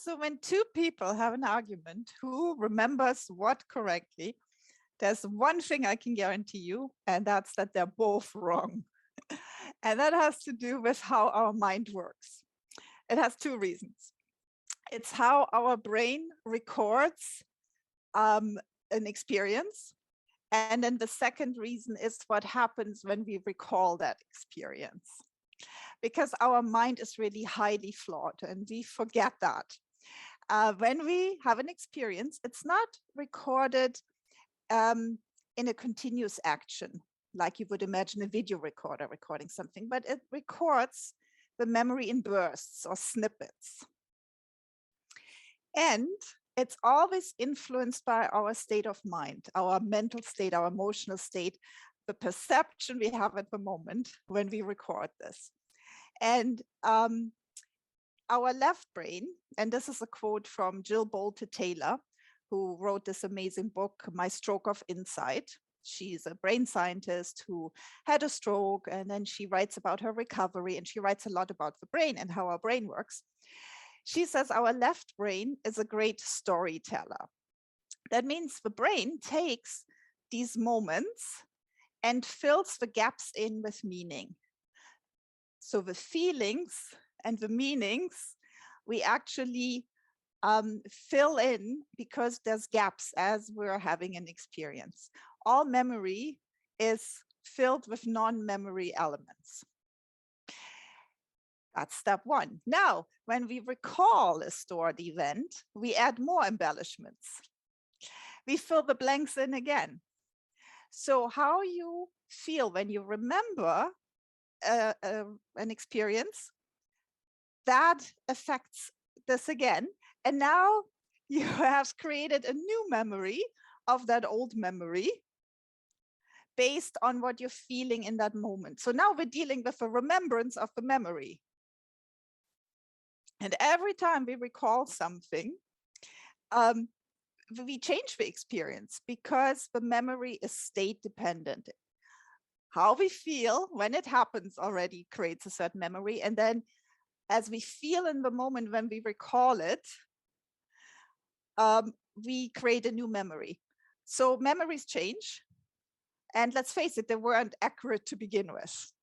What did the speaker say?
So when two people have an argument, who remembers what correctly, there's one thing I can guarantee you, and that's that they're both wrong. And that has to do with how our mind works. It has two reasons. It's how our brain records an experience. And then the second reason is what happens when we recall that experience. Because our mind is really highly flawed and we forget that. When we have an experience, it's not recorded in a continuous action, like you would imagine a video recorder recording something, but it records the memory in bursts or snippets. And it's always influenced by our state of mind, our mental state, our emotional state, the perception we have at the moment when we record this. And our left brain, and this is a quote from Jill Bolte Taylor, who wrote this amazing book, My Stroke of Insight. She's a brain scientist who had a stroke, and then she writes about her recovery, and she writes a lot about the brain and how our brain works. She says our left brain is a great storyteller. That means the brain takes these moments and fills the gaps in with meaning. So the feelings and the meanings we actually fill in because there's gaps as we're having an experience. All memory is filled with non-memory elements. That's step one. Now, when we recall a stored event, we add more embellishments. We fill the blanks in again. So how you feel when you remember an experience, that affects this again. And now you have created a new memory of that old memory based on what you're feeling in that moment. So now we're dealing with a remembrance of the memory. And every time we recall something, we change the experience because the memory is state dependent. How we feel when it happens already creates a certain memory. And then as we feel in the moment when we recall it, we create a new memory. So memories change. And let's face it, they weren't accurate to begin with.